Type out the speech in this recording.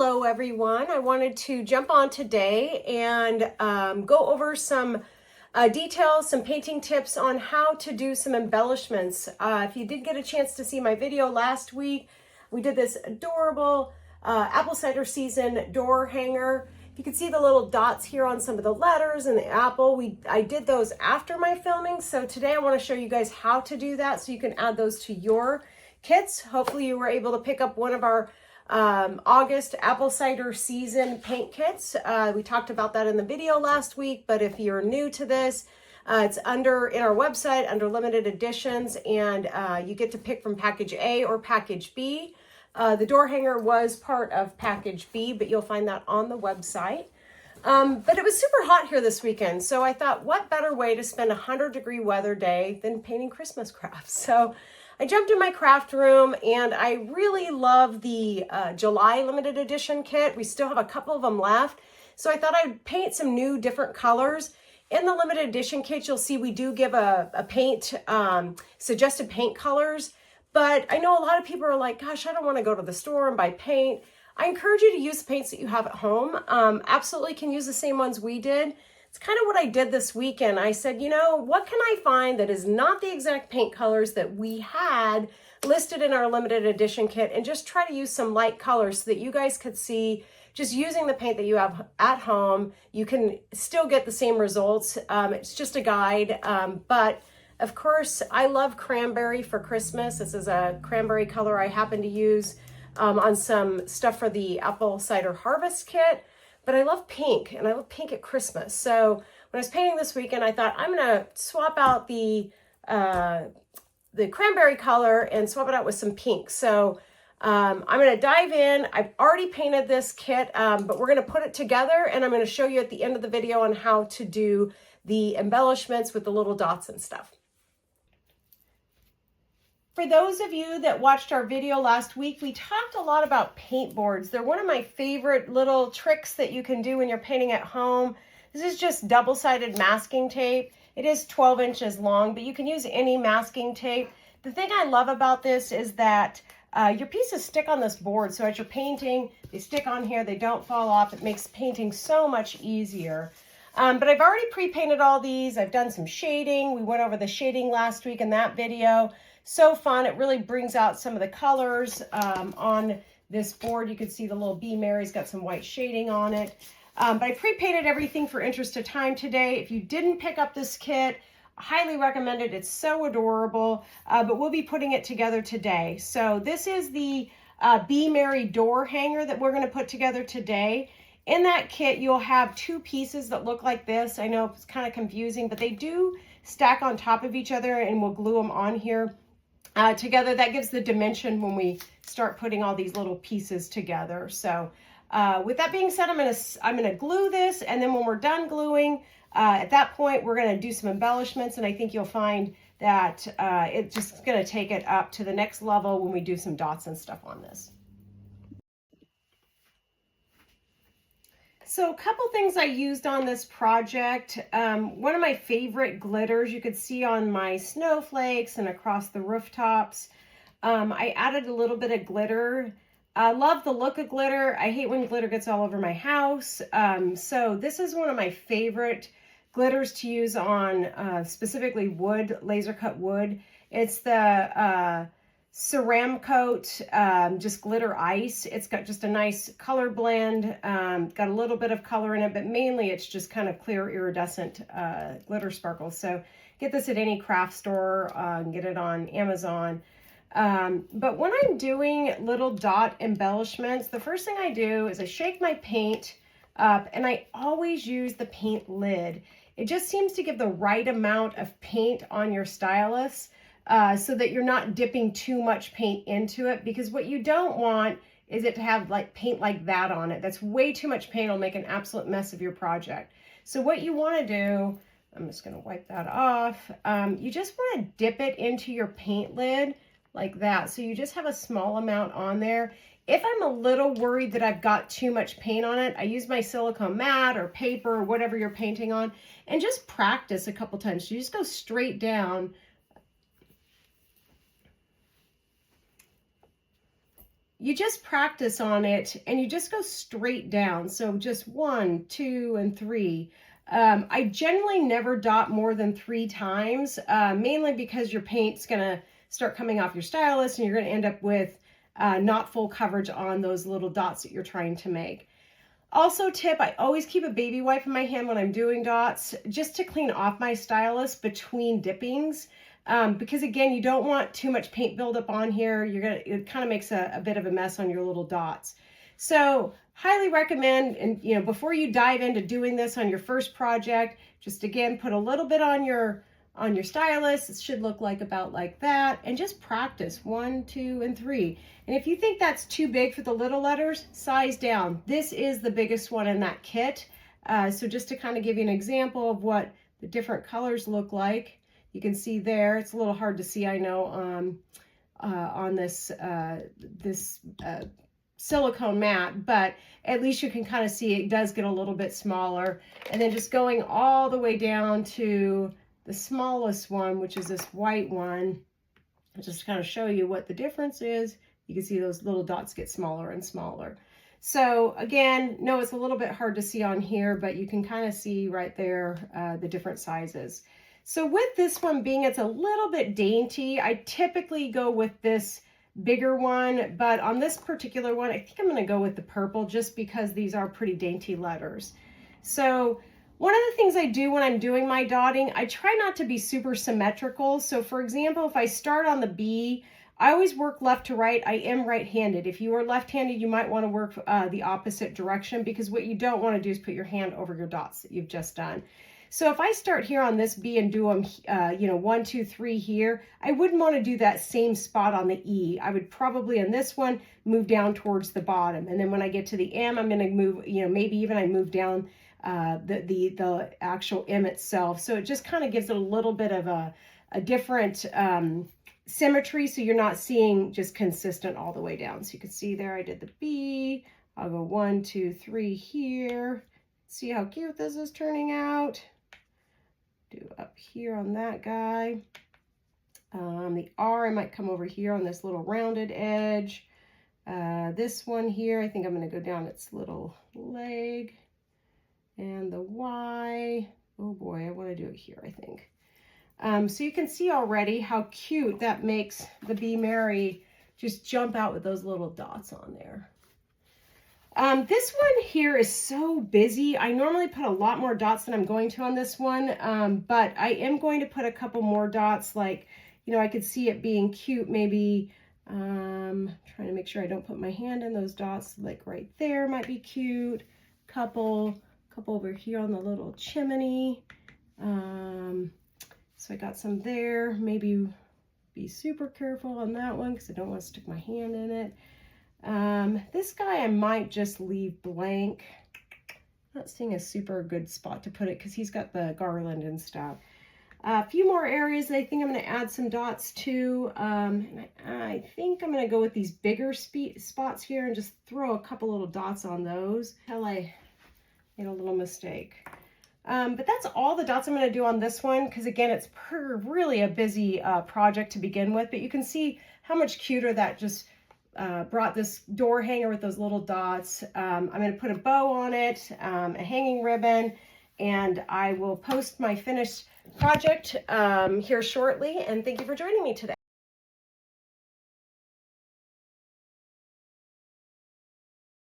Hello everyone. I wanted to jump on today and go over some details, some painting tips on how to do some embellishments. If you did get a chance to see my video last week, we did this adorable apple cider season door hanger. You can see the little dots here on some of the letters and the apple. I did those after my filming, so today I want to show you guys how to do that so you can add those to your kits. Hopefully you were able to pick up one of our August apple cider season paint kits. We talked about that in the video last week, but if you're new to this, it's in our website under limited editions, and you get to pick from package A or package B. The door hanger was part of package B, but you'll find that on the website. But it was super hot here this weekend, so I thought, what better way to spend a 100-degree weather day than painting Christmas crafts? So I jumped in my craft room, and I really love the July limited edition kit. We still have a couple of them left, so I thought I'd paint some new different colors. In the limited edition kit, you'll see we do give a paint, suggested paint colors, but I know a lot of people are like, gosh, I don't want to go to the store and buy paint. I encourage you to use the paints that you have at home. Absolutely can use the same ones we did. It's kind of what I did this weekend. I said, you know, what can I find that is not the exact paint colors that we had listed in our limited edition kit, and just try to use some light colors so that you guys could see, just using the paint that you have at home, you can still get the same results. It's just a guide, but of course, I love cranberry for Christmas. This is a cranberry color I happen to use on some stuff for the apple cider harvest kit. But I love pink, and I love pink at Christmas. So when I was painting this weekend, I thought I'm gonna swap out the cranberry color and swap it out with some pink. So I'm gonna dive in. I've already painted this kit, but we're gonna put it together, and I'm gonna show you at the end of the video on how to do the embellishments with the little dots and stuff. For those of you that watched our video last week, we talked a lot about paint boards. They're one of my favorite little tricks that you can do when you're painting at home. This is just double-sided masking tape. It is 12 inches long, but you can use any masking tape. The thing I love about this is that your pieces stick on this board. So as you're painting, they stick on here, they don't fall off. It makes painting so much easier. But I've already pre-painted all these. I've done some shading. We went over the shading last week in that video. So fun. It really brings out some of the colors on this board. You can see the little bee Mary's got some white shading on it. But I pre-painted everything for interest of time today. If you didn't pick up this kit, I highly recommend it. It's so adorable, but we'll be putting it together today. So this is the Bee Mary door hanger that we're going to put together today. In that kit, you'll have two pieces that look like this. I know it's kind of confusing, but they do stack on top of each other, and we'll glue them on here together. That gives the dimension when we start putting all these little pieces together. So with that being said, I'm gonna glue this, and then when we're done gluing, at that point we're gonna do some embellishments, and I think you'll find that it's just gonna take it up to the next level when we do some dots and stuff on this. So a couple things I used on this project. One of my favorite glitters you could see on my snowflakes and across the rooftops. I added a little bit of glitter. I love the look of glitter. I hate when glitter gets all over my house. So this is one of my favorite glitters to use on specifically wood, laser cut wood. It's the Ceramcoat, just glitter ice. It's got just a nice color blend, got a little bit of color in it, but mainly it's just kind of clear iridescent glitter sparkles. So get this at any craft store, get it on Amazon. But when I'm doing little dot embellishments, the first thing I do is I shake my paint up, and I always use the paint lid. It just seems to give the right amount of paint on your stylus, so that you're not dipping too much paint into it, because what you don't want is it to have like paint like that on it. That's way too much paint. It'll make an absolute mess of your project. So what you want to do, I'm just going to wipe that off. You just want to dip it into your paint lid like that. So you just have a small amount on there. If I'm a little worried that I've got too much paint on it, I use my silicone mat or paper or whatever you're painting on, and just practice a couple times. So you just go straight down. you just practice on it and you just go straight down. So just 1, 2, and 3. I generally never dot more than 3 times, mainly because your paint's gonna start coming off your stylus and you're gonna end up with not full coverage on those little dots that you're trying to make. Also tip, I always keep a baby wipe in my hand when I'm doing dots, just to clean off my stylus between dippings. Because again, you don't want too much paint buildup on here. It kind of makes a bit of a mess on your little dots. So highly recommend, and before you dive into doing this on your first project, just again, put a little bit on your stylus. It should look like about like that, and just practice 1, 2, and 3. And if you think that's too big for the little letters, size down. This is the biggest one in that kit. So just to kind of give you an example of what the different colors look like, you can see there, it's a little hard to see, I know, on this silicone mat, but at least you can kind of see it does get a little bit smaller. And then just going all the way down to the smallest one, which is this white one, just to kind of show you what the difference is. You can see those little dots get smaller and smaller. So again, no, it's a little bit hard to see on here, but you can kind of see right there the different sizes. So with this one being, it's a little bit dainty, I typically go with this bigger one, but on this particular one, I think I'm gonna go with the purple just because these are pretty dainty letters. So one of the things I do when I'm doing my dotting, I try not to be super symmetrical. So for example, if I start on the B, I always work left to right. I am right-handed. If you are left-handed, you might want to work the opposite direction, because what you don't want to do is put your hand over your dots that you've just done. So if I start here on this B and do them, 1, 2, 3 here, I wouldn't want to do that same spot on the E. I would probably on this one move down towards the bottom. And then when I get to the M, I'm going to move, maybe even I move down the actual M itself. So it just kind of gives it a little bit of a different symmetry, so you're not seeing just consistent all the way down. So you can see there I did the B. I'll go 1, 2, 3 here. See how cute this is turning out. Do up here on that guy. The R, I might come over here on this little rounded edge. This one here, I think I'm going to go down its little leg. And the Y, oh boy, I want to do it here, I think. So you can see already how cute that makes the Be Merry just jump out with those little dots on there. This one here is so busy. I normally put a lot more dots than I'm going to on this one, but I am going to put a couple more dots, like, I could see it being cute, maybe, trying to make sure I don't put my hand in those dots, like right there might be cute, couple over here on the little chimney. So I got some there, maybe be super careful on that one because I don't want to stick my hand in it. This guy I might just leave blank. Not seeing a super good spot to put it because he's got the garland and stuff. A few more areas that I think I'm going to add some dots to. And I think I'm going to go with these bigger spots here and just throw a couple little dots on those until I made a little mistake. But that's all the dots I'm going to do on this one, because again, it's really a busy project to begin with, but you can see how much cuter that just brought this door hanger with those little dots. I'm going to put a bow on it, a hanging ribbon, and I will post my finished project here shortly, and thank you for joining me today.